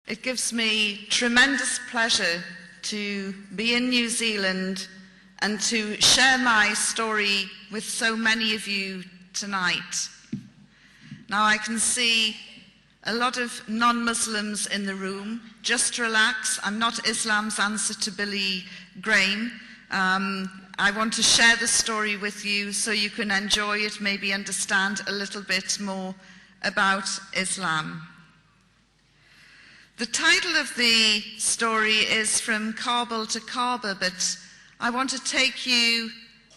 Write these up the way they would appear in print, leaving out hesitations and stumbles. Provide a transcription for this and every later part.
It gives me tremendous pleasure to be in New Zealand and to share my story with so many of you tonight. Now I can see a lot of non-Muslims in the room. Just relax, I'm not Islam's answer to Billy Graham. I want to share the story with you so you can enjoy it, maybe understand a little bit more about Islam. The title of the story is From Kabul to Kaaba, but I want to take you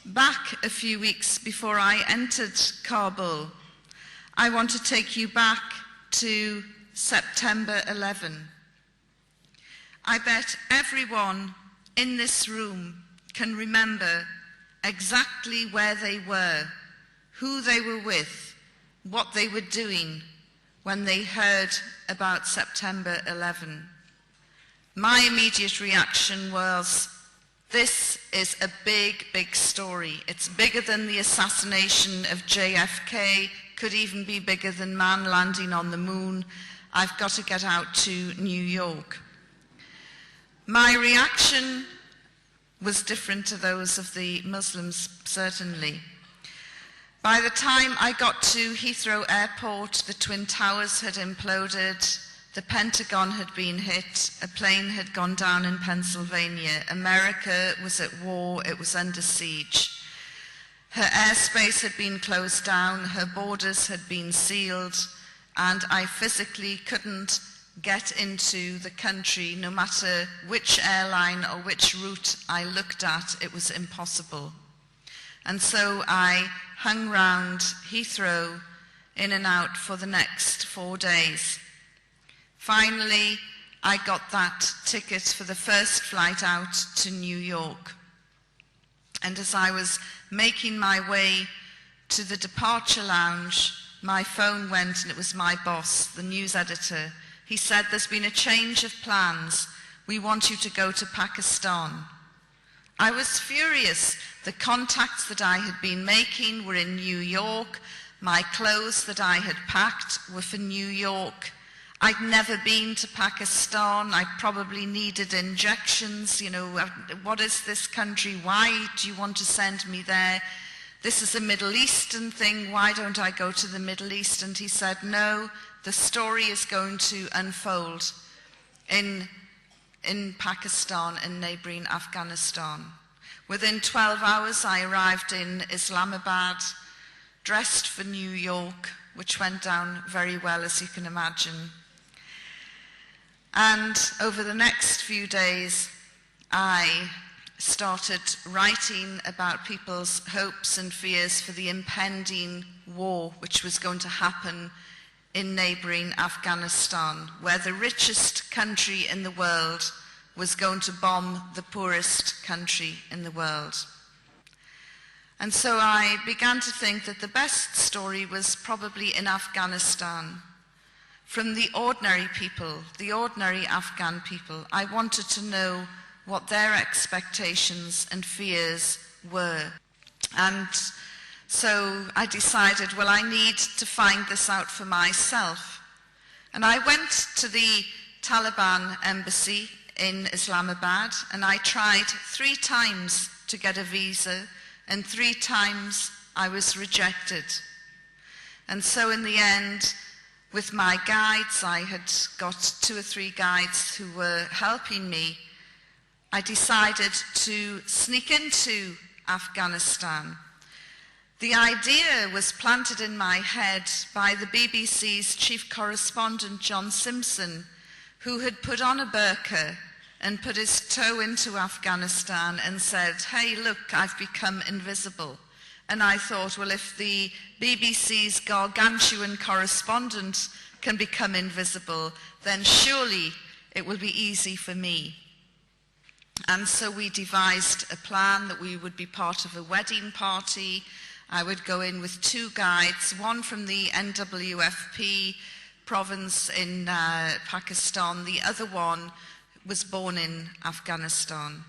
back a few weeks before I entered Kabul. I want to take you back to September 11. I bet everyone in this room can remember exactly where they were, who they were with, what they were doing when they heard about September 11. My immediate reaction was, this is a big, big story. It's bigger than the assassination of JFK, could even be bigger than man landing on the moon. I've got to get out to New York. My reaction was different to those of the Muslims, certainly. By the time I got to Heathrow Airport, the Twin Towers had imploded, the Pentagon had been hit, a plane had gone down in Pennsylvania, America was at war, it was under siege. Her airspace had been closed down, her borders had been sealed, and I physically couldn't get into the country. No matter which airline or which route I looked at, it was impossible. And so I hung round Heathrow in and out for the next 4 days. Finally, I got that ticket for the first flight out to New York. And as I was making my way to the departure lounge, my phone went, and it was my boss, the news editor. He said, "There's been a change of plans. We want you to go to Pakistan." I was furious. The contacts that I had been making were in New York. My clothes that I had packed were for New York. I'd never been to Pakistan. I probably needed injections. You know, what is this country? Why do you want to send me there? This is a Middle Eastern thing. Why don't I go to the Middle East? And he said, no, the story is going to unfold in Pakistan and neighboring Afghanistan. Within 12 hours, I arrived in Islamabad, dressed for New York, which went down very well, as you can imagine. And over the next few days, I started writing about people's hopes and fears for the impending war which was going to happen in neighboring Afghanistan, where the richest country in the world was going to bomb the poorest country in the world. And so I began to think that the best story was probably in Afghanistan. From the ordinary people, the ordinary Afghan people, I wanted to know what their expectations and fears were. And so I decided, well, I need to find this out for myself. And I went to the Taliban embassy in Islamabad, and I tried 3 times to get a visa, and 3 times I was rejected. And so in the end, with my guides, I had got 2 or 3 guides who were helping me, I decided to sneak into Afghanistan. The idea was planted in my head by the BBC's chief correspondent, John Simpson, who had put on a burqa and put his toe into Afghanistan and said, hey, look, I've become invisible. And I thought, well, if the BBC's gargantuan correspondent can become invisible, then surely it will be easy for me. And so we devised a plan that we would be part of a wedding party. I would go in with 2 guides, one from the NWFP province in Pakistan, the other one was born in Afghanistan.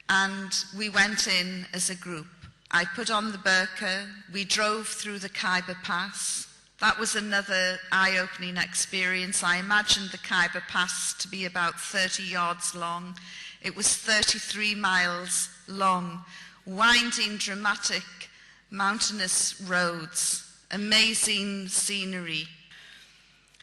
And we went in as a group. I put on the burqa, we drove through the Khyber Pass. That was another eye-opening experience. I imagined the Khyber Pass to be about 30 yards long. It was 33 miles long, winding, dramatic, mountainous roads, amazing scenery.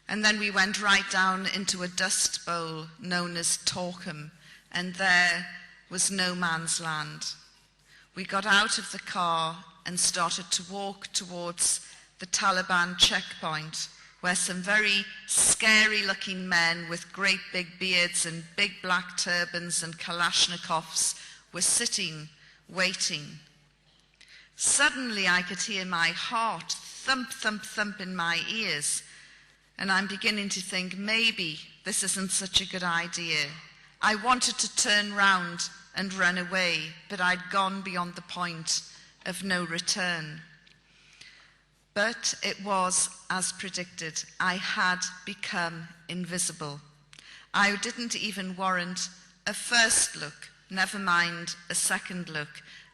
And then we went right down into a dust bowl known as Torkham, and there was no man's land. We got out of the car and started to walk towards the Taliban checkpoint, where some very scary-looking men with great big beards and big black turbans and Kalashnikovs were sitting, waiting. Suddenly I could hear my heart thump, thump, thump in my ears, and I'm beginning to think maybe this isn't such a good idea. I wanted to turn round and run away, but I'd gone beyond the point of no return. But it was as predicted. I had become invisible. I didn't even warrant a first look, never mind a second look,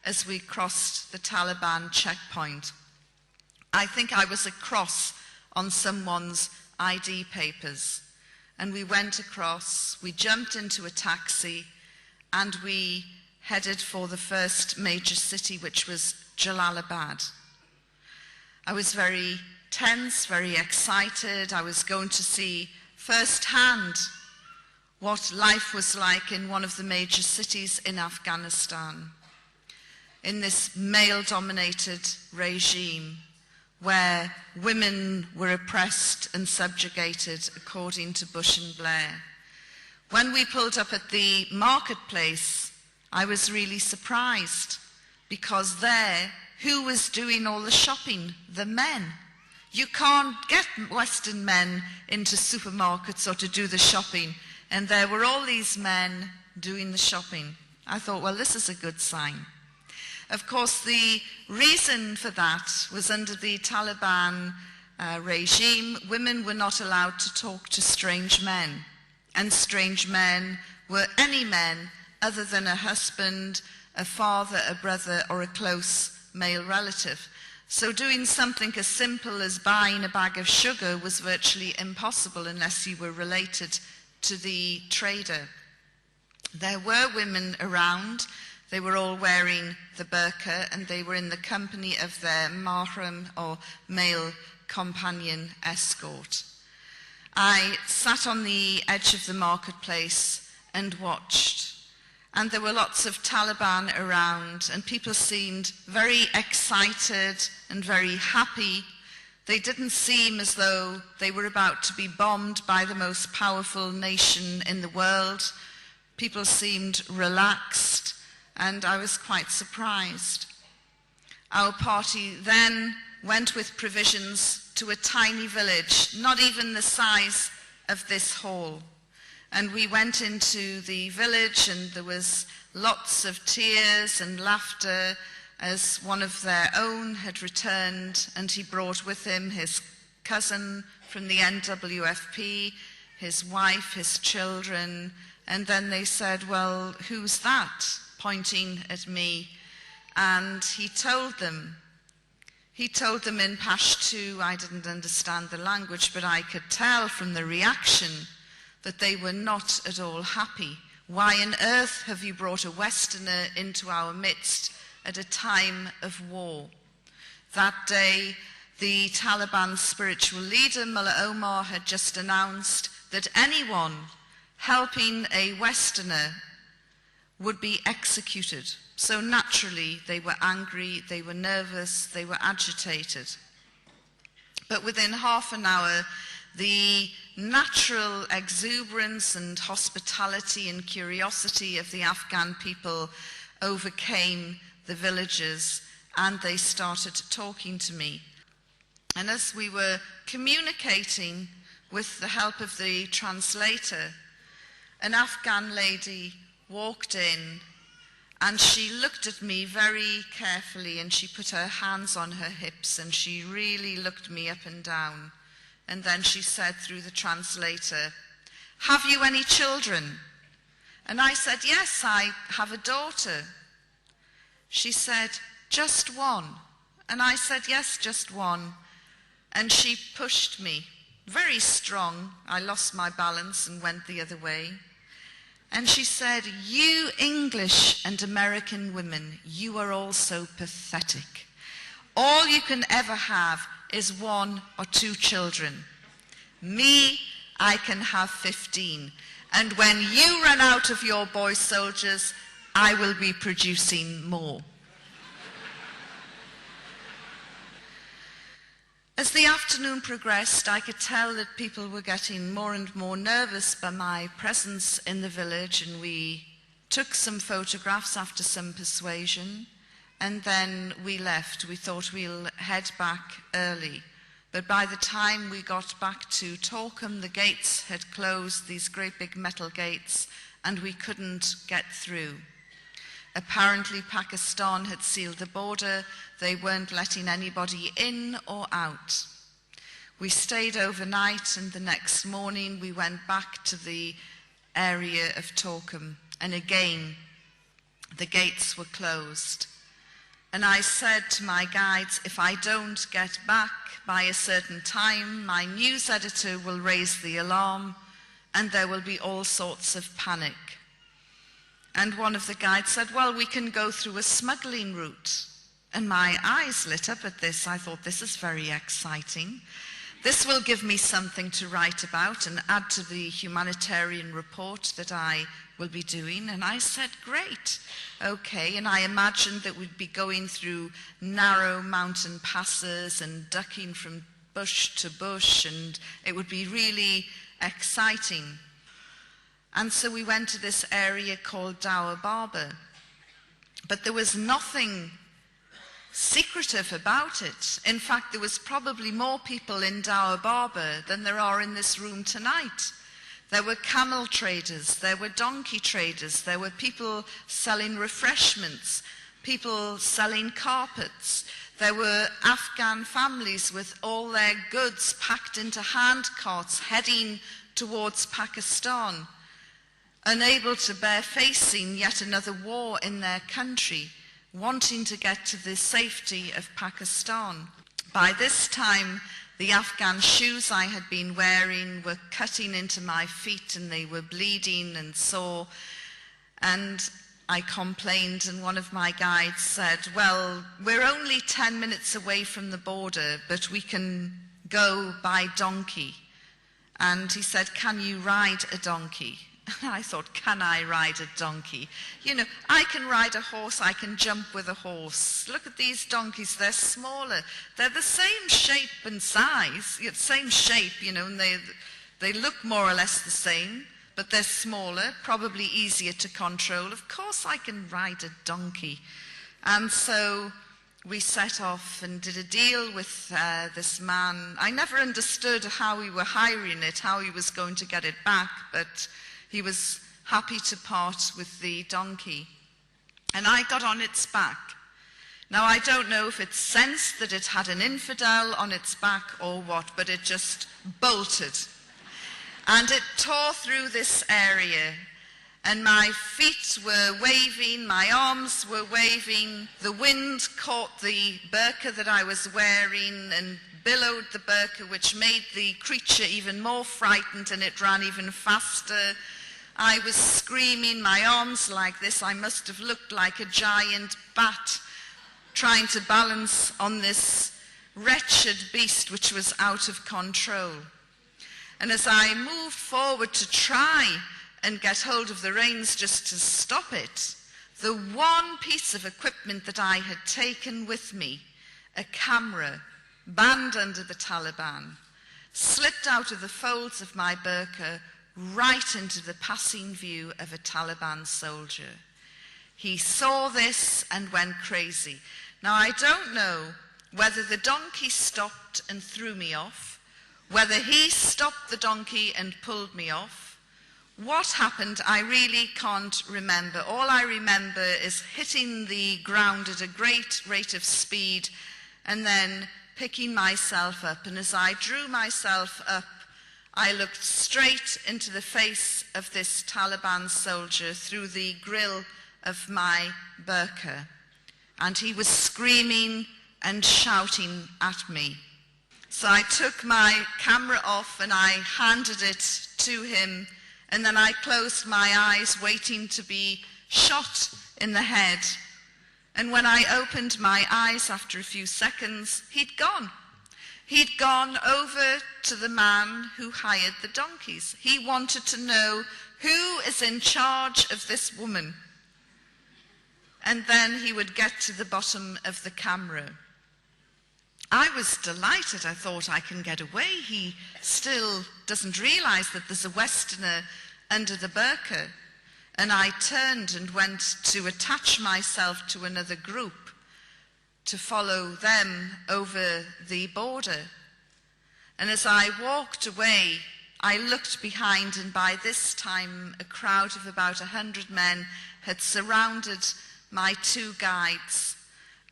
as we crossed the Taliban checkpoint. I think I was a cross on someone's ID papers. And we went across, we jumped into a taxi, and we headed for the first major city, which was Jalalabad. I was very tense, very excited. I was going to see firsthand what life was like in one of the major cities in Afghanistan, in this male-dominated regime where women were oppressed and subjugated according to Bush and Blair. When we pulled up at the marketplace, I was really surprised, because there, who was doing all the shopping? The men. You can't get Western men into supermarkets or to do the shopping, and there were all these men doing the shopping. I thought, well, this is a good sign. Of course, the reason for that was under the Taliban regime, women were not allowed to talk to strange men. And strange men were any men other than a husband, a father, a brother, or a close male relative. So doing something as simple as buying a bag of sugar was virtually impossible unless you were related to the trader. There were women around. They were all wearing the burqa, and they were in the company of their mahram, or male companion escort. I sat on the edge of the marketplace and watched, and there were lots of Taliban around, and people seemed very excited and very happy. They didn't seem as though they were about to be bombed by the most powerful nation in the world. People seemed relaxed, and I was quite surprised. Our party then went with provisions to a tiny village, not even the size of this hall. And we went into the village, and there was lots of tears and laughter as one of their own had returned, and he brought with him his cousin from the NWFP, his wife, his children, and then they said, well, who's that? Pointing at me, and he told them in Pashto. I didn't understand the language, but I could tell from the reaction that they were not at all happy. Why on earth have you brought a Westerner into our midst at a time of war? That day, the Taliban spiritual leader, Mullah Omar, had just announced that anyone helping a Westerner would be executed. So naturally, they were angry, they were nervous, they were agitated. But within half an hour, the natural exuberance and hospitality and curiosity of the Afghan people overcame the villagers, and they started talking to me. And as we were communicating with the help of the translator, an Afghan lady walked in, and she looked at me very carefully, and she put her hands on her hips, and she really looked me up and down. And then she said through the translator, "Have you any children?" And I said, "Yes, I have a daughter." She said, "Just one?" And I said, "Yes, just one." and she pushed me, very strong. I lost my balance and went the other way. And she said, "You English and American women, you are all so pathetic. All you can ever have is 1 or 2 children. Me, I can have 15. And when you run out of your boy soldiers, I will be producing more." As the afternoon progressed, I could tell that people were getting more and more nervous by my presence in the village, and we took some photographs after some persuasion, and then we left. We thought we'll head back early. But by the time we got back to Torkham, the gates had closed, these great big metal gates, and we couldn't get through. Apparently Pakistan had sealed the border. They weren't letting anybody in or out. We stayed overnight, and the next morning we went back to the area of Torkham, and again the gates were closed. And I said to my guides, if I don't get back by a certain time, my news editor will raise the alarm and there will be all sorts of panic. And one of the guides said, well, we can go through a smuggling route. And my eyes lit up at this. I thought, this is very exciting. This will give me something to write about and add to the humanitarian report that I will be doing. And I said, great, okay. And I imagined that we'd be going through narrow mountain passes and ducking from bush to bush, and it would be really exciting. And so we went to this area called Dower Barber. But there was nothing secretive about it. In fact, there was probably more people in Dower Barber than there are in this room tonight. There were camel traders, there were donkey traders, there were people selling refreshments, people selling carpets. There were Afghan families with all their goods packed into hand carts heading towards Pakistan, unable to bear facing yet another war in their country, wanting to get to the safety of Pakistan. By this time, the Afghan shoes I had been wearing were cutting into my feet and they were bleeding and sore. And I complained, and one of my guides said, well, we're only 10 minutes away from the border, but we can go by donkey. And he said, can you ride a donkey? And I thought, can I ride a donkey? You know, I can ride a horse, I can jump with a horse. Look at these donkeys, they're smaller. They're the same shape and size, same shape, you know, and they look more or less the same, but they're smaller, probably easier to control. Of course I can ride a donkey. And so we set off and did a deal with this man. I never understood how we were hiring it, how he was going to get it back, but he was happy to part with the donkey. And I got on its back. Now, I don't know if it sensed that it had an infidel on its back or what, but it just bolted. And it tore through this area. And my feet were waving, my arms were waving. The wind caught the burqa that I was wearing and billowed the burqa, which made the creature even more frightened, and it ran even faster. I was screaming, my arms like this. I must have looked like a giant bat trying to balance on this wretched beast which was out of control. And as I moved forward to try and get hold of the reins just to stop it, the one piece of equipment that I had taken with me, a camera banned under the Taliban, slipped out of the folds of my burqa right into the passing view of a Taliban soldier. He saw this and went crazy. Now, I don't know whether the donkey stopped and threw me off, whether he stopped the donkey and pulled me off. What happened, I really can't remember. All I remember is hitting the ground at a great rate of speed and then picking myself up. And as I drew myself up, I looked straight into the face of this Taliban soldier through the grill of my burqa. And he was screaming and shouting at me. So I took my camera off and I handed it to him, and then I closed my eyes waiting to be shot in the head. And when I opened my eyes after a few seconds, he'd gone. He'd gone over to the man who hired the donkeys. He wanted to know who is in charge of this woman. And then he would get to the bottom of the camera. I was delighted. I thought, I can get away. He still doesn't realize that there's a Westerner under the burqa. And I turned and went to attach myself to another group to follow them over the border. And as I walked away, I looked behind, and by this time a crowd of about 100 men had surrounded my two guides,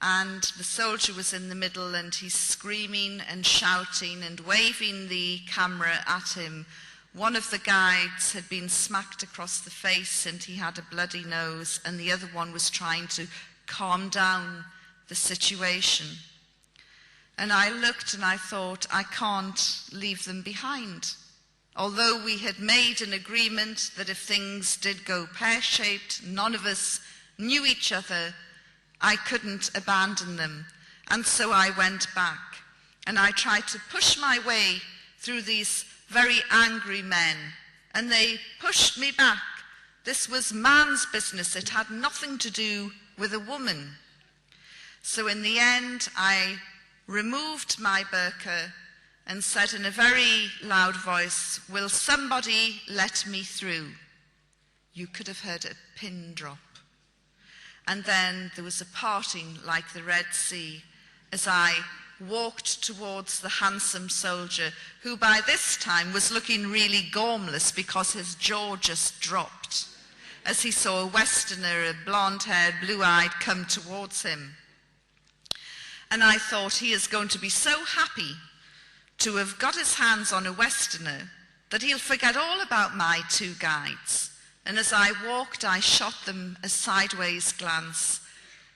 and the soldier was in the middle, and he's screaming and shouting and waving the camera at him. One of the guides had been smacked across the face and he had a bloody nose, and the other one was trying to calm down the situation. And I looked and I thought, I can't leave them behind. Although we had made an agreement that if things did go pear-shaped, none of us knew each other, I couldn't abandon them. And so I went back and I tried to push my way through these very angry men, and they pushed me back. This was man's business. It had nothing to do with a woman. So in the end, I removed my burqa and said in a very loud voice, "Will somebody let me through?" You could have heard a pin drop. And then there was a parting like the Red Sea as I walked towards the handsome soldier, who by this time was looking really gormless because his jaw just dropped as he saw a Westerner, a blonde-haired, blue-eyed, come towards him. And I thought, he is going to be so happy to have got his hands on a Westerner that he'll forget all about my two guides. And as I walked, I shot them a sideways glance,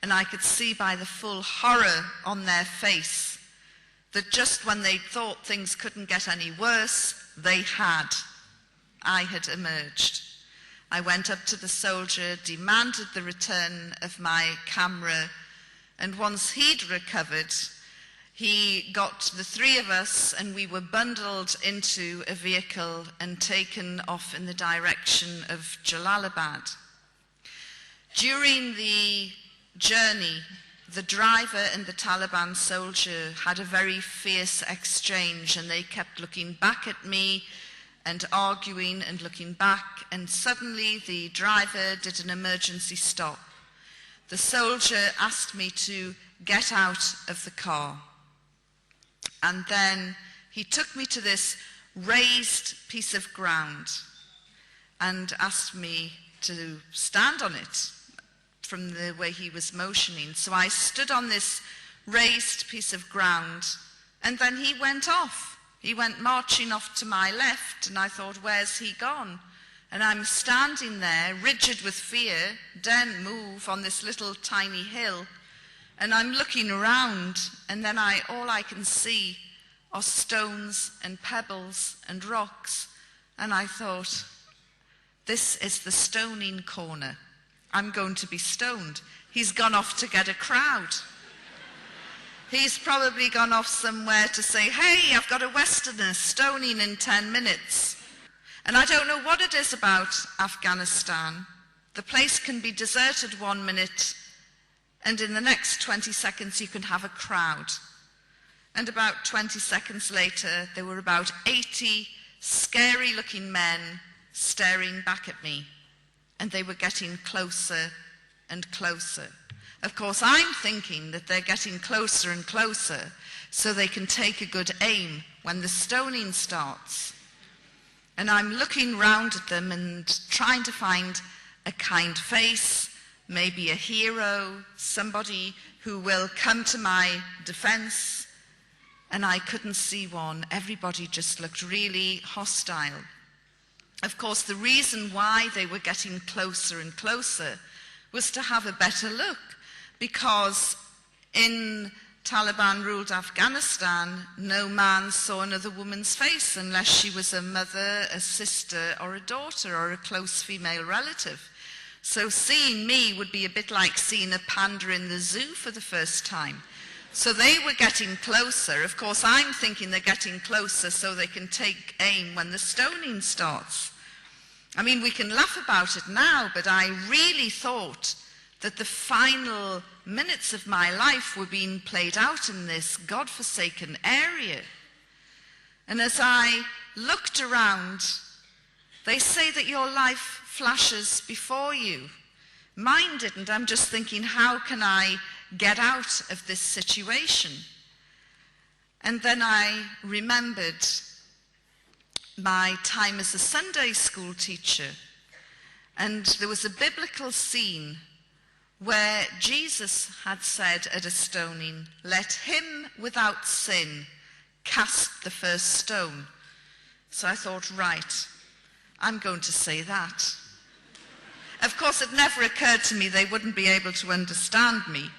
and I could see by the full horror on their face that just when they thought things couldn't get any worse, they had. I had emerged. I went up to the soldier, demanded the return of my camera, and once he'd recovered, he got the three of us and we were bundled into a vehicle and taken off in the direction of Jalalabad. During the journey, the driver and the Taliban soldier had a very fierce exchange, and they kept looking back at me and arguing and looking back, and suddenly the driver did an emergency stop. The soldier asked me to get out of the car. And then he took me to this raised piece of ground and asked me to stand on it from the way he was motioning. So I stood on this raised piece of ground, and then he went off. He went marching off to my left, and I thought, where's he gone? And I'm standing there, rigid with fear, daren't move on this little tiny hill, and I'm looking around, and then all I can see are stones and pebbles and rocks, and I thought, this is the stoning corner. I'm going to be stoned. He's gone off to get a crowd. He's probably gone off somewhere to say, hey, I've got a Westerner stoning in 10 minutes. And I don't know what it is about Afghanistan. The place can be deserted 1 minute, and in the next 20 seconds you can have a crowd. And about 20 seconds later, there were about 80 scary-looking men staring back at me. And they were getting closer and closer. Of course, I'm thinking that they're getting closer and closer so they can take a good aim when the stoning starts. And I'm looking round at them and trying to find a kind face, maybe a hero, somebody who will come to my defense. And I couldn't see one. Everybody just looked really hostile. Of course, the reason why they were getting closer and closer was to have a better look, because in Taliban ruled Afghanistan, no man saw another woman's face unless she was a mother, a sister, or a daughter, or a close female relative. So seeing me would be a bit like seeing a panda in the zoo for the first time. So they were getting closer. Of course, I'm thinking they're getting closer so they can take aim when the stoning starts. I mean, we can laugh about it now, but I really thought that the final minutes of my life were being played out in this godforsaken area. And as I looked around, they say that your life flashes before you. Mine didn't. I'm just thinking, how can I get out of this situation? And then I remembered my time as a Sunday school teacher. And there was a biblical scene where Jesus had said at a stoning, "Let him without sin cast the first stone." So I thought, right, I'm going to say that. Of course, it never occurred to me they wouldn't be able to understand me.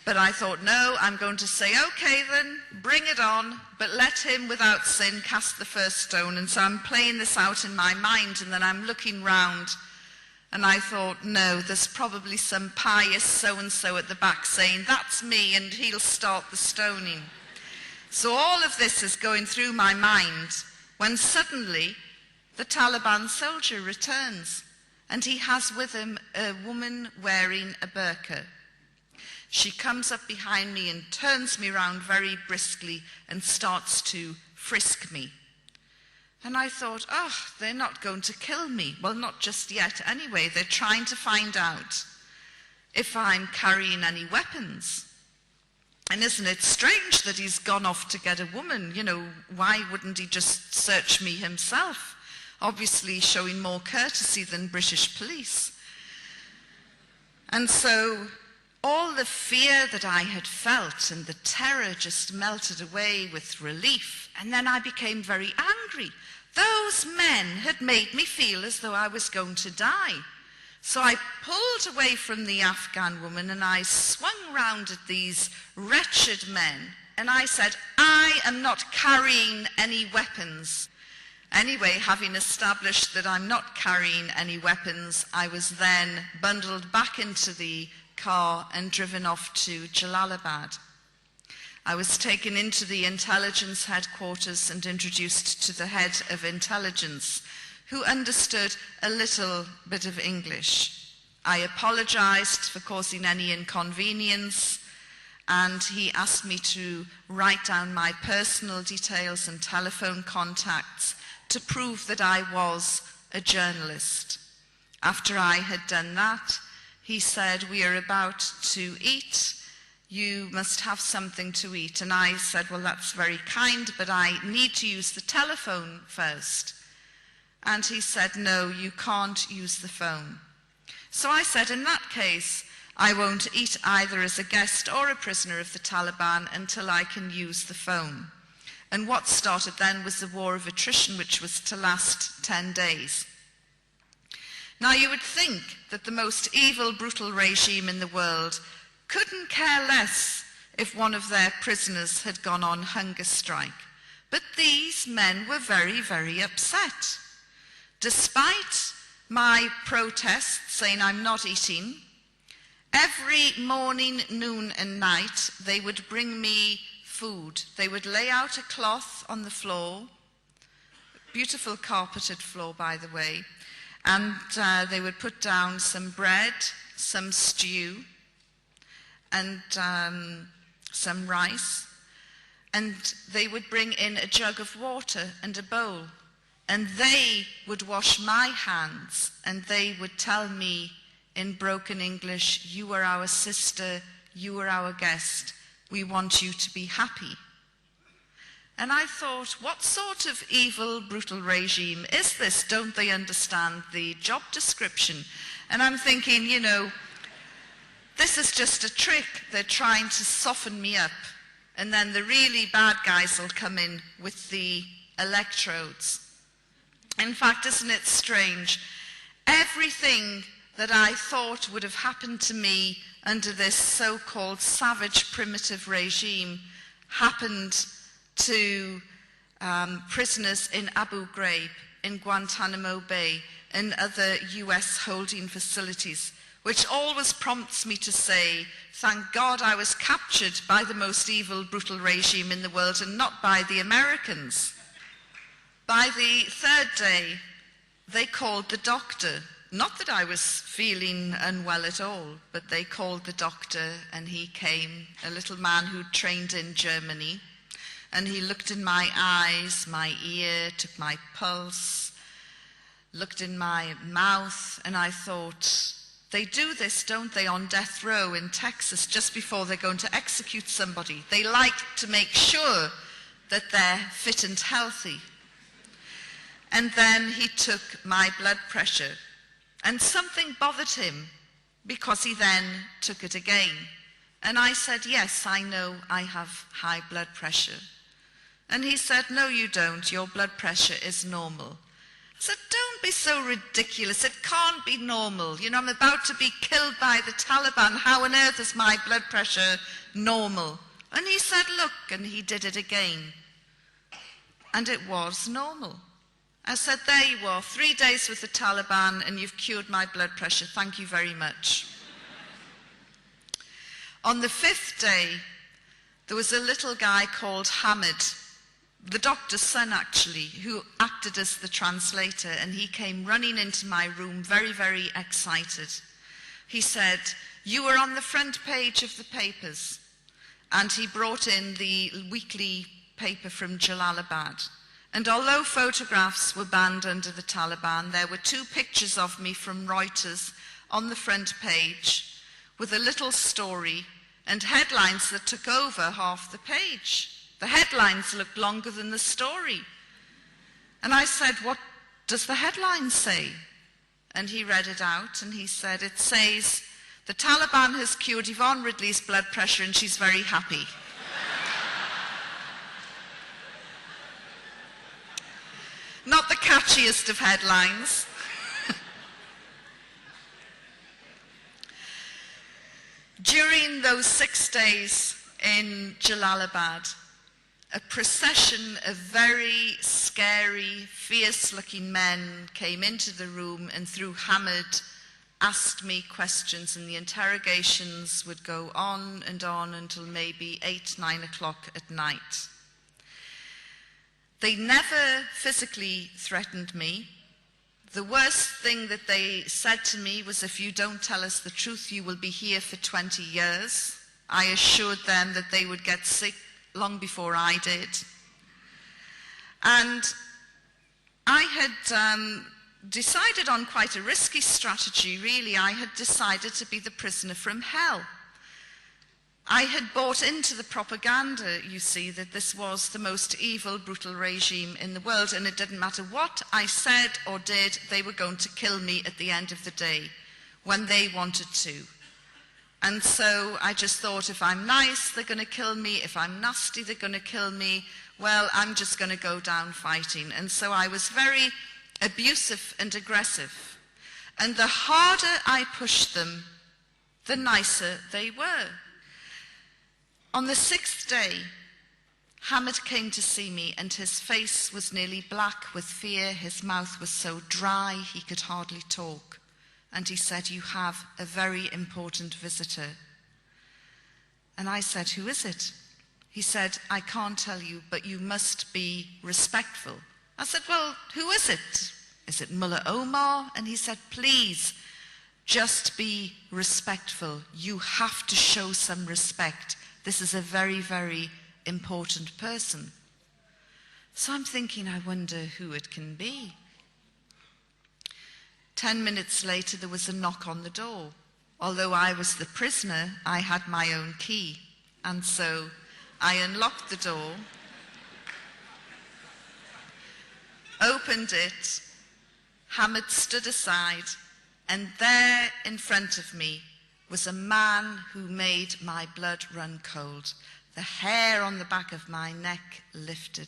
But I thought, no, I'm going to say, okay then, bring it on, but let him without sin cast the first stone. And so I'm playing this out in my mind, and then I'm looking round, and I thought, no, there's probably some pious so-and-so at the back saying, that's me, and he'll start the stoning. So all of this is going through my mind when suddenly the Taliban soldier returns, and he has with him a woman wearing a burqa. She comes up behind me and turns me round very briskly and starts to frisk me. And I thought, oh, they're not going to kill me. Well, not just yet anyway. They're trying to find out if I'm carrying any weapons. And isn't it strange that he's gone off to get a woman? You know, why wouldn't he just search me himself? Obviously showing more courtesy than British police. And so all the fear that I had felt and the terror just melted away with relief. And then I became very angry. Those men had made me feel as though I was going to die. So I pulled away from the Afghan woman and I swung round at these wretched men. And I said, I am not carrying any weapons. Anyway, having established that I'm not carrying any weapons, I was then bundled back into the car and driven off to Jalalabad. I was taken into the intelligence headquarters and introduced to the head of intelligence, who understood a little bit of English. I apologized for causing any inconvenience, and he asked me to write down my personal details and telephone contacts to prove that I was a journalist. After I had done that, he said, we are about to eat. You must have something to eat. And I said, well, that's very kind, but I need to use the telephone first. And he said, no, you can't use the phone. So I said, in that case, I won't eat either as a guest or a prisoner of the Taliban until I can use the phone. And what started then was the war of attrition, which was to last 10 days. Now, you would think that the most evil, brutal regime in the world couldn't care less if one of their prisoners had gone on hunger strike. But these men were very, very upset. Despite my protest saying I'm not eating, every morning, noon and night, they would bring me food. They would lay out a cloth on the floor, beautiful carpeted floor, by the way, and they would put down some bread, some stew, and some rice, and they would bring in a jug of water and a bowl, and they would wash my hands, and they would tell me in broken English, you are our sister, you are our guest, we want you to be happy. And I thought, what sort of evil, brutal regime is this? Don't they understand the job description? And I'm thinking, you know, this is just a trick. They're trying to soften me up. And then the really bad guys will come in with the electrodes. In fact, isn't it strange? Everything that I thought would have happened to me under this so-called savage primitive regime happened to prisoners in Abu Ghraib, in Guantanamo Bay, and other US holding facilities, which always prompts me to say, thank God I was captured by the most evil, brutal regime in the world and not by the Americans. By the third day, they called the doctor. Not that I was feeling unwell at all, but they called the doctor and he came, a little man who trained in Germany, and he looked in my eyes, my ear, took my pulse, looked in my mouth, and I thought, they do this, don't they, on death row in Texas just before they're going to execute somebody. They like to make sure that they're fit and healthy. And then he took my blood pressure, and something bothered him because he then took it again. And I said, yes, I know I have high blood pressure. And he said, no, you don't. Your blood pressure is normal. I said, don't be so ridiculous. It can't be normal. You know, I'm about to be killed by the Taliban. How on earth is my blood pressure normal? And he said, look, and he did it again. And it was normal. I said, there you are, 3 days with the Taliban and you've cured my blood pressure. Thank you very much. On the 5th day, there was a little guy called Hamid, the doctor's son actually, who acted as the translator, and he came running into my room very, very excited. He said, you were on the front page of the papers. And he brought in the weekly paper from Jalalabad. And although photographs were banned under the Taliban, there were 2 pictures of me from Reuters on the front page with a little story and headlines that took over half the page. The headlines looked longer than the story. And I said, what does the headline say? And he read it out and he said, it says, the Taliban has cured Yvonne Ridley's blood pressure and she's very happy. Not the catchiest of headlines. During those 6 days in Jalalabad, a procession of very scary, fierce-looking men came into the room and through Hamid asked me questions, and the interrogations would go on until maybe 8, 9 o'clock at night. They never physically threatened me. The worst thing that they said to me was, if you don't tell us the truth, you will be here for 20 years. I assured them that they would get sick long before I did. And I had decided on quite a risky strategy, really. I had decided to be the prisoner from hell. I had bought into the propaganda, you see, that this was the most evil, brutal regime in the world, and it didn't matter what I said or did, they were going to kill me at the end of the day, when they wanted to. And so I just thought, if I'm nice, they're going to kill me. If I'm nasty, they're going to kill me. Well, I'm just going to go down fighting. And so I was very abusive and aggressive. And the harder I pushed them, the nicer they were. On the 6th day, Hamid came to see me, and his face was nearly black with fear. His mouth was so dry he could hardly talk. And he said, you have a very important visitor. And I said, who is it? He said, I can't tell you, but you must be respectful. I said, well, who is it? Is it Mullah Omar? And he said, please, just be respectful. You have to show some respect. This is a very, very important person. So I'm thinking, I wonder who it can be. 10 minutes later, there was a knock on the door. Although I was the prisoner, I had my own key. And so I unlocked the door, opened it, Hamid stood aside, and there in front of me was a man who made my blood run cold. The hair on the back of my neck lifted.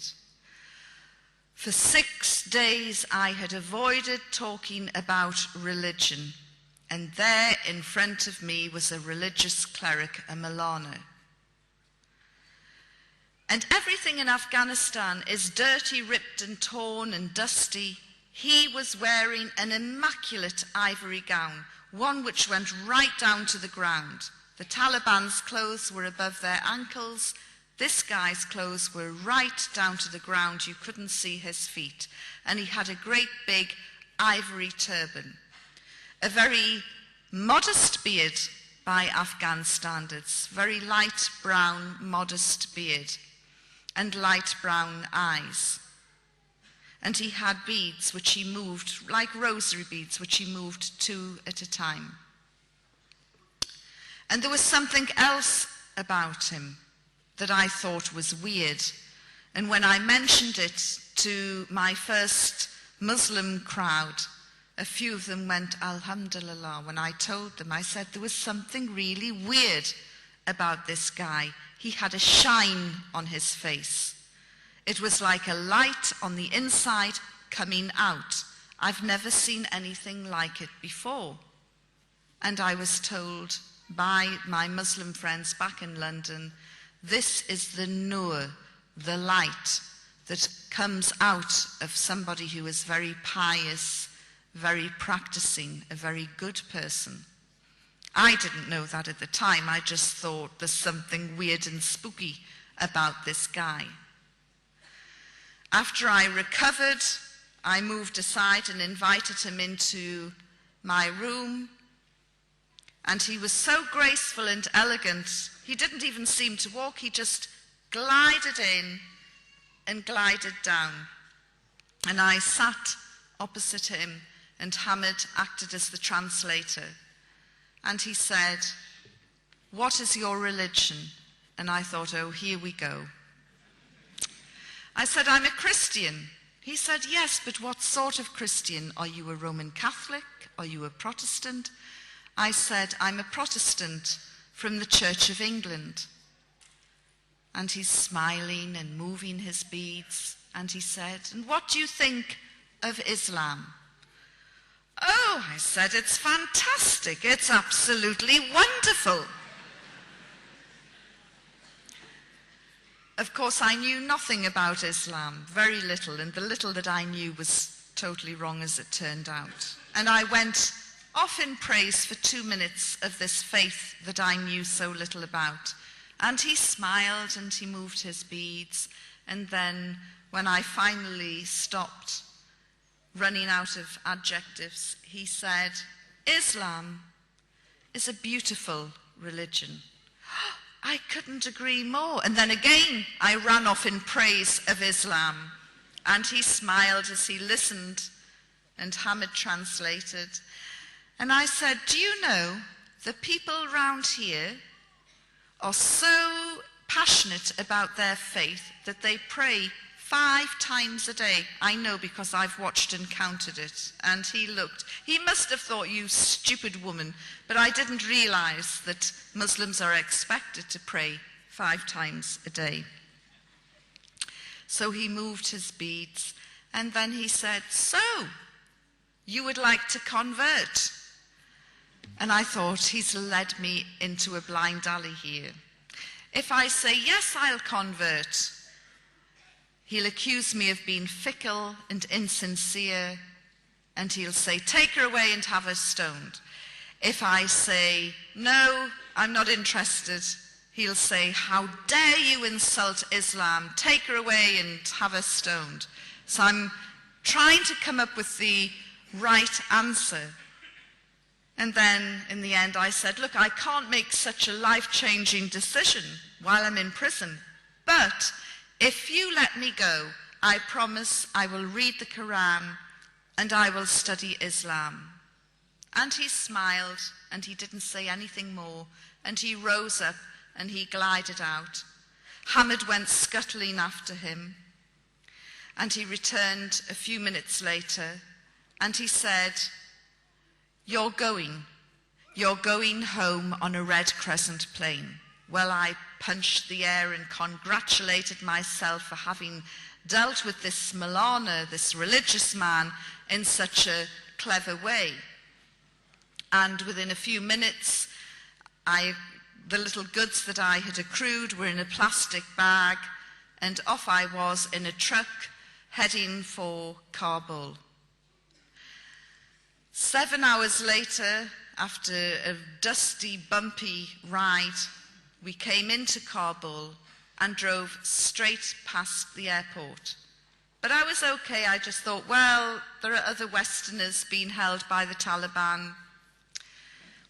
For 6 days I had avoided talking about religion. And there in front of me was a religious cleric, a Maulana. And everything in Afghanistan is dirty, ripped and torn and dusty. He was wearing an immaculate ivory gown, one which went right down to the ground. The Taliban's clothes were above their ankles. This guy's clothes were right down to the ground. You couldn't see his feet. And he had a great big ivory turban. A very modest beard by Afghan standards, very light brown, modest beard, and light brown eyes. And he had beads which he moved, like rosary beads, which he moved 2 at a time. And there was something else about him that I thought was weird. And when I mentioned it to my first Muslim crowd, a few of them went, Alhamdulillah. When I told them, I said there was something really weird about this guy. He had a shine on his face. It was like a light on the inside coming out. I've never seen anything like it before. And I was told by my Muslim friends back in London, this is the nur, the light that comes out of somebody who is very pious, very practicing, a very good person. I didn't know that at the time. I just thought there's something weird and spooky about this guy. After I recovered, I moved aside and invited him into my room. And he was so graceful and elegant, he didn't even seem to walk. He just glided in and glided down. And I sat opposite him, and Hamid acted as the translator. And he said, "What is your religion?" And I thought, oh, here we go. I said, "I'm a Christian." He said, "Yes, but what sort of Christian? Are you a Roman Catholic? Are you a Protestant?" I said, "I'm a Protestant from the Church of England." And he's smiling and moving his beads. And he said, "And what do you think of Islam?" "Oh," I said, "it's fantastic. It's absolutely wonderful." Of course, I knew nothing about Islam, very little, and the little that I knew was totally wrong as it turned out. And I went off in praise for 2 minutes of this faith that I knew so little about. And he smiled and he moved his beads. And then when I finally stopped running out of adjectives, he said, "Islam is a beautiful religion." I couldn't agree more. And then again, I ran off in praise of Islam. And he smiled as he listened, and Hamid translated. And I said, "Do you know, the people around here are so passionate about their faith that they pray 5 times a day. I know because I've watched and counted it." And he looked. He must have thought, "You stupid woman," but I didn't realize that Muslims are expected to pray 5 times a day. So he moved his beads, and then he said, "So, you would like to convert?" And I thought, he's led me into a blind alley here. If I say, "Yes, I'll convert," he'll accuse me of being fickle and insincere, and he'll say, "Take her away and have her stoned." If I say, "No, I'm not interested," he'll say, "How dare you insult Islam? Take her away and have her stoned." So I'm trying to come up with the right answer. And then in the end I said, "Look, I can't make such a life-changing decision while I'm in prison, but if you let me go, I promise I will read the Quran and I will study Islam." And he smiled and he didn't say anything more, and he rose up and he glided out. Hamid went scuttling after him, and he returned a few minutes later and he said, You're going home on a red crescent plane." Well, I punched the air and congratulated myself for having dealt with this Maulana, this religious man, in such a clever way. And within a few minutes, the little goods that I had accrued were in a plastic bag, and off I was in a truck heading for Kabul. 7 hours later, after a dusty, bumpy ride, we came into Kabul and drove straight past the airport. But I was okay. I just thought, well, there are other Westerners being held by the Taliban.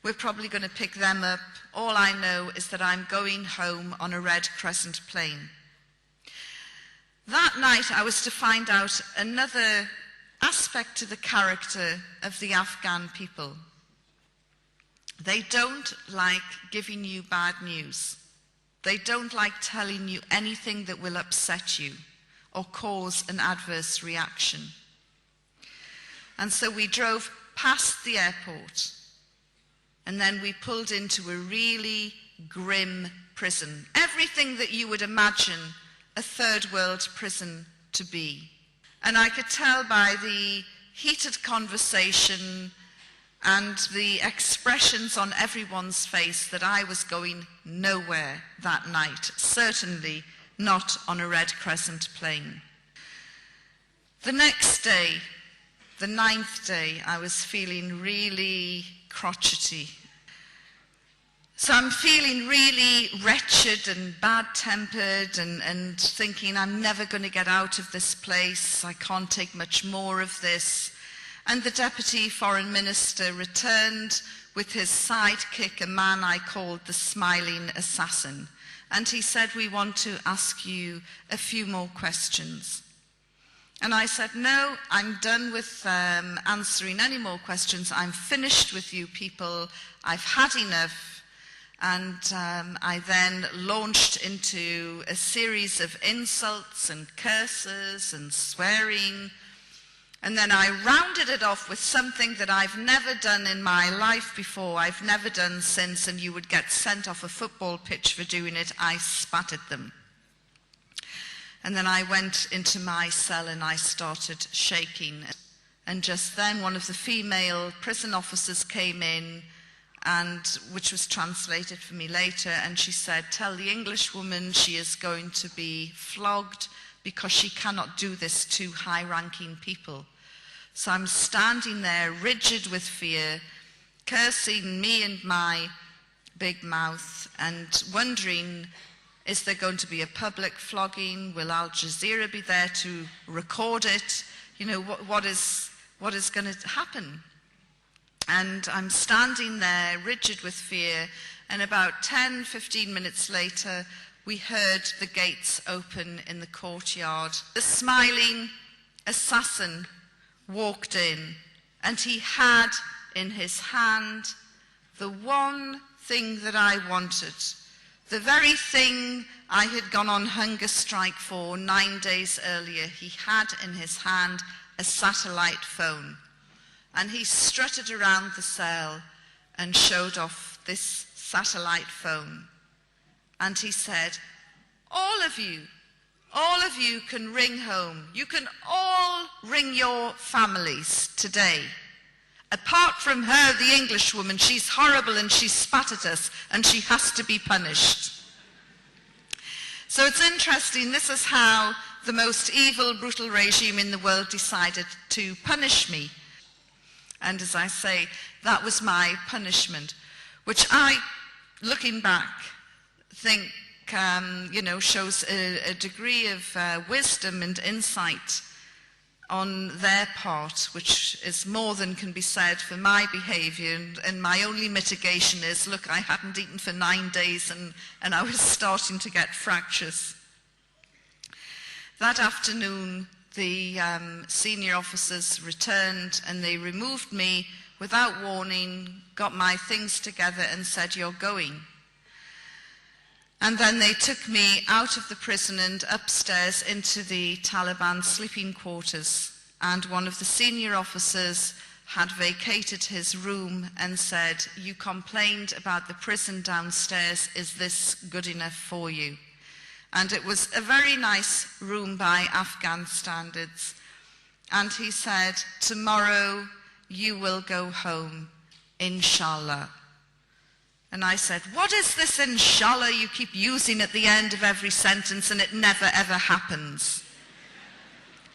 We're probably going to pick them up. All I know is that I'm going home on a Red Crescent plane. That night I was to find out another aspect to the character of the Afghan people. They don't like giving you bad news. They don't like telling you anything that will upset you or cause an adverse reaction. And so we drove past the airport, and then we pulled into a really grim prison. Everything that you would imagine a third world prison to be. And I could tell by the heated conversation and the expressions on everyone's face that I was going nowhere that night, certainly not on a Red Crescent plane. The next day, the 9th day, I was feeling really crotchety. So I'm feeling really wretched and bad-tempered and thinking I'm never going to get out of this place. I can't take much more of this. And the Deputy Foreign Minister returned with his sidekick, a man I called the Smiling Assassin. And he said, we want to ask you a few more questions. And I said, no, I'm done with answering any more questions. I'm finished with you people. I've had enough. And I then launched into a series of insults and curses and swearing. And then I rounded it off with something that I've never done in my life before, I've never done since, and you would get sent off a football pitch for doing it. I spat at them. And then I went into my cell and I started shaking. And just then one of the female prison officers came in, and which was translated for me later, and she said, tell the English woman she is going to be flogged because she cannot do this to high-ranking people. So I'm standing there, rigid with fear, cursing me and my big mouth, and wondering, is there going to be a public flogging? Will Al Jazeera be there to record it? You know, what is going to happen? And I'm standing there, rigid with fear, and about 10, 15 minutes later, we heard the gates open in the courtyard. The Smiling Assassin walked in, and he had in his hand the one thing that I wanted, the very thing I had gone on hunger strike for 9 days earlier. He had in his hand a satellite phone. And he strutted around the cell and showed off this satellite phone. And he said, all of you can ring home. You can all ring your families today. Apart from her, the English woman, she's horrible and she spat at us and she has to be punished. So it's interesting, this is how the most evil, brutal regime in the world decided to punish me. And as I say, that was my punishment, which I, looking back, think, shows a degree of wisdom and insight on their part, which is more than can be said for my behavior. And my only mitigation is, look, I hadn't eaten for 9 days and I was starting to get fractious. That afternoon, the senior officers returned and they removed me without warning, got my things together and said, you're going. And then they took me out of the prison and upstairs into the Taliban sleeping quarters. And one of the senior officers had vacated his room and said, you complained about the prison downstairs, is this good enough for you? And it was a very nice room by Afghan standards. And he said, tomorrow you will go home inshallah. And I said, what is this inshallah you keep using at the end of every sentence and it never ever happens?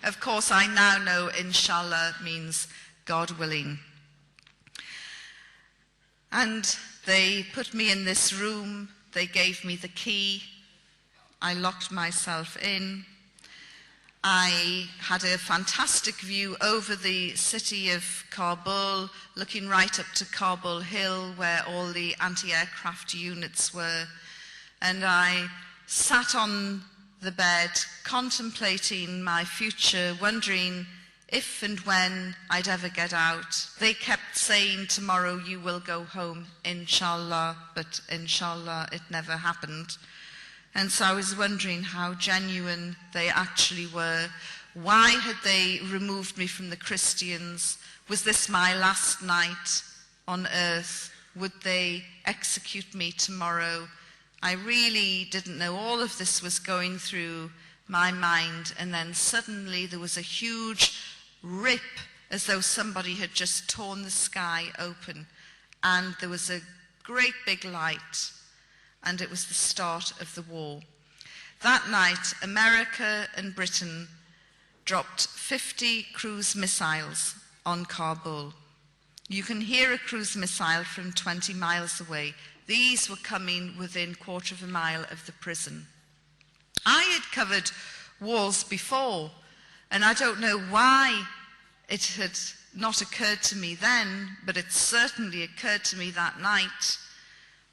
Of course, I now know inshallah means God willing. And they put me in this room, they gave me the key, I locked myself in. I had a fantastic view over the city of Kabul, looking right up to Kabul Hill where all the anti-aircraft units were. And I sat on the bed contemplating my future, wondering if and when I'd ever get out. They kept saying, tomorrow you will go home, inshallah, but inshallah it never happened. And so I was wondering how genuine they actually were. Why had they removed me from the Christians? Was this my last night on earth? Would they execute me tomorrow? I really didn't know. All of this was going through my mind, and then suddenly there was a huge rip, as though somebody had just torn the sky open, and there was a great big light, and it was the start of the war. That night, America and Britain dropped 50 cruise missiles on Kabul. You can hear a cruise missile from 20 miles away. These were coming within a quarter of a mile of the prison. I had covered wars before, and I don't know why it had not occurred to me then, but it certainly occurred to me that night.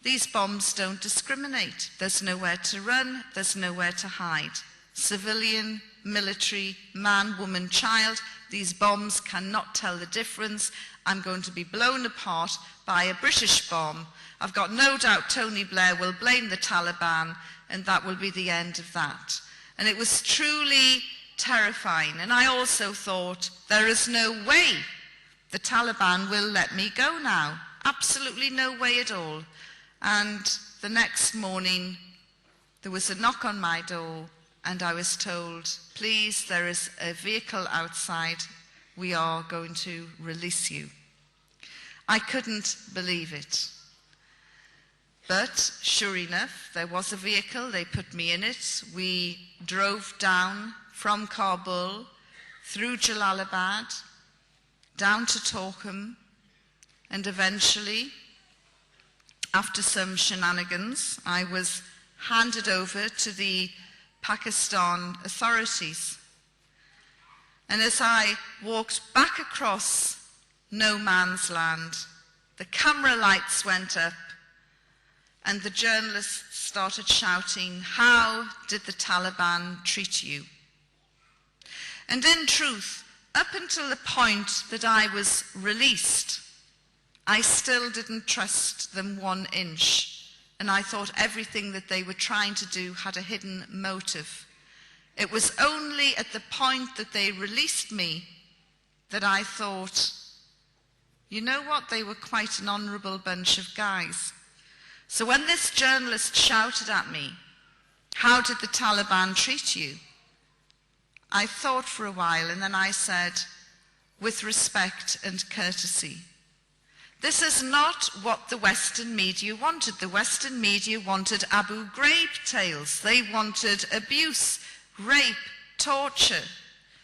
These bombs don't discriminate. There's nowhere to run, there's nowhere to hide. Civilian, military, man, woman, child, these bombs cannot tell the difference. I'm going to be blown apart by a British bomb. I've got no doubt Tony Blair will blame the Taliban, and that will be the end of that. And it was truly terrifying. And I also thought, there is no way the Taliban will let me go now. Absolutely no way at all. And the next morning, there was a knock on my door, and I was told, please, there is a vehicle outside. We are going to release you. I couldn't believe it. But sure enough, there was a vehicle. They put me in it. We drove down from Kabul, through Jalalabad, down to Torkham, and eventually, after some shenanigans, I was handed over to the Pakistan authorities. And as I walked back across no man's land, the camera lights went up and the journalists started shouting, how did the Taliban treat you? And in truth, up until the point that I was released, I still didn't trust them 1 inch, and I thought everything that they were trying to do had a hidden motive. It was only at the point that they released me that I thought, you know what, they were quite an honourable bunch of guys. So when this journalist shouted at me, how did the Taliban treat you? I thought for a while, and then I said, with respect and courtesy. This is not what the Western media wanted. The Western media wanted Abu Ghraib tales. They wanted abuse, rape, torture.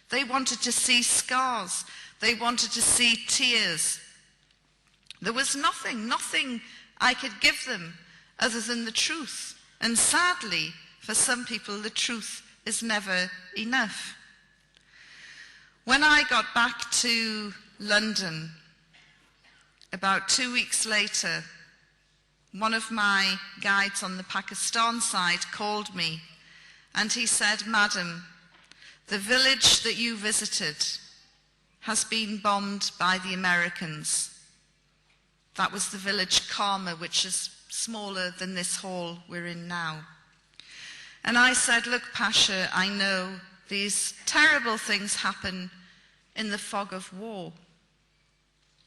They wanted to see scars. They wanted to see tears. There was nothing I could give them other than the truth. And sadly, for some people, the truth is never enough. When I got back to London, about 2 weeks later, one of my guides on the Pakistan side called me, and he said, Madam, the village that you visited has been bombed by the Americans. That was the village Karma, which is smaller than this hall we're in now. And I said, look, Pasha, I know these terrible things happen in the fog of war.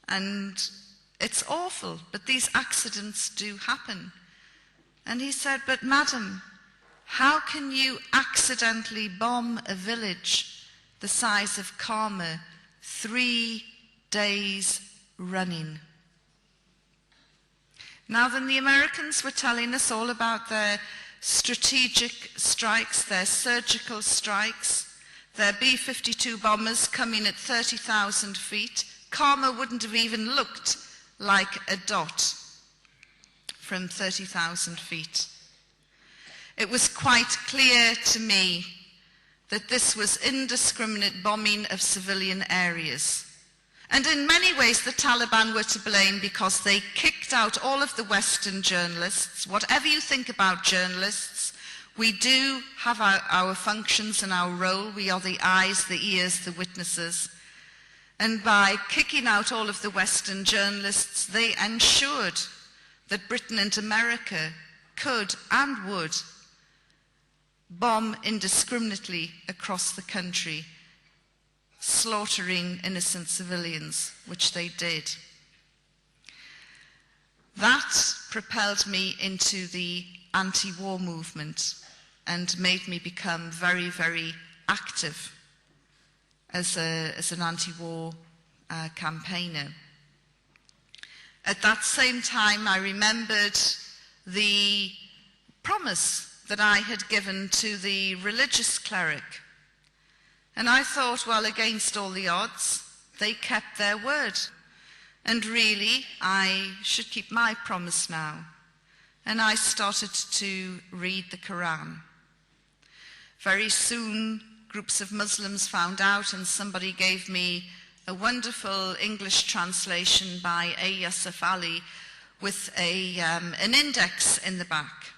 And it's awful, but these accidents do happen. And he said, but madam, how can you accidentally bomb a village the size of Karma 3 days running? Now then, the Americans were telling us all about their strategic strikes, their surgical strikes, their B-52 bombers coming at 30,000 feet. Karma wouldn't have even looked like a dot from 30,000 feet. It was quite clear to me that this was indiscriminate bombing of civilian areas. And in many ways, the Taliban were to blame because they kicked out all of the Western journalists. Whatever you think about journalists, we do have our functions and our role. We are the eyes, the ears, the witnesses. And by kicking out all of the Western journalists, they ensured that Britain and America could and would bomb indiscriminately across the country, slaughtering innocent civilians, which they did. That propelled me into the anti-war movement and made me become very, very active as an anti-war campaigner. At that same time, I remembered the promise that I had given to the religious cleric. And I thought, well, against all the odds, they kept their word. And really, I should keep my promise now. And I started to read the Quran. Very soon, groups of Muslims found out, and somebody gave me a wonderful English translation by A. Yusuf Ali with an index in the back.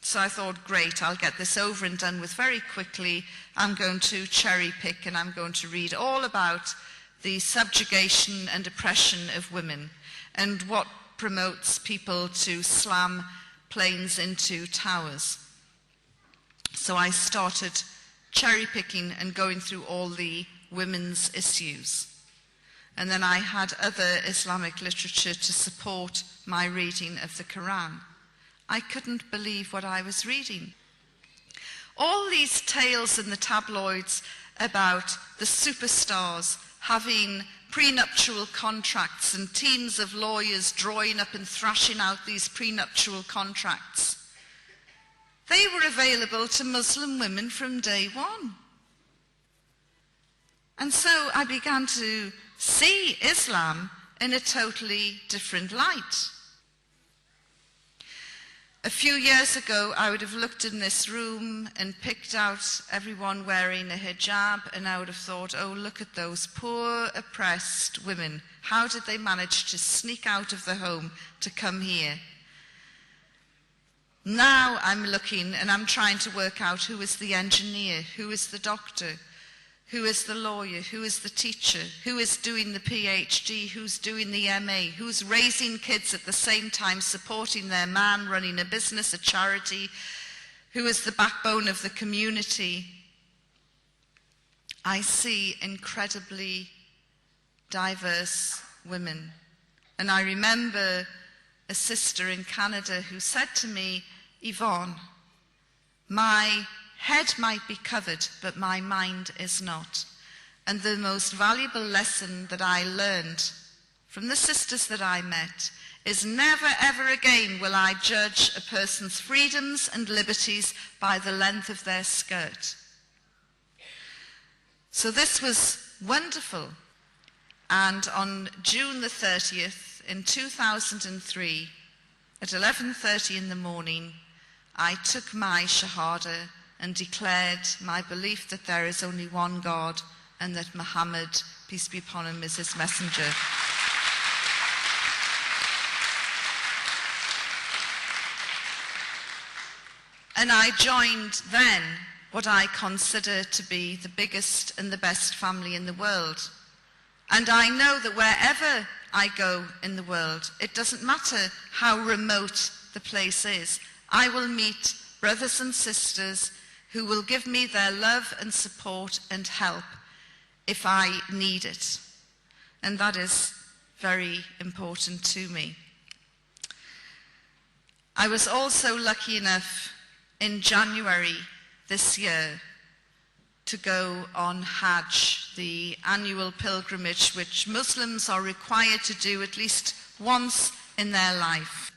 So I thought, great, I'll get this over and done with very quickly. I'm going to cherry pick and I'm going to read all about the subjugation and oppression of women and what promotes people to slam planes into towers. So I started cherry picking and going through all the women's issues. And then I had other Islamic literature to support my reading of the Quran. I couldn't believe what I was reading. All these tales in the tabloids about the superstars having prenuptial contracts and teams of lawyers drawing up and thrashing out these prenuptial contracts, they were available to Muslim women from day one. And so I began to see Islam in a totally different light. A few years ago, I would have looked in this room and picked out everyone wearing a hijab, and I would have thought, oh, look at those poor, oppressed women. How did they manage to sneak out of the home to come here? Now I'm looking and I'm trying to work out who is the engineer, who is the doctor, who is the lawyer, who is the teacher, who is doing the PhD, who's doing the MA, who's raising kids at the same time, supporting their man, running a business, a charity, who is the backbone of the community. I see incredibly diverse women. And I remember a sister in Canada who said to me, Yvonne, my head might be covered, but my mind is not. And the most valuable lesson that I learned from the sisters that I met is never ever again will I judge a person's freedoms and liberties by the length of their skirt. So this was wonderful. And on June the 30th in 2003, at 11:30 in the morning, I took my Shahada and declared my belief that there is only one God and that Muhammad, peace be upon him, is his messenger. And I joined then what I consider to be the biggest and the best family in the world. And I know that wherever I go in the world, it doesn't matter how remote the place is, I will meet brothers and sisters who will give me their love and support and help if I need it. And that is very important to me. I was also lucky enough in January this year to go on Hajj, the annual pilgrimage which Muslims are required to do at least once in their life.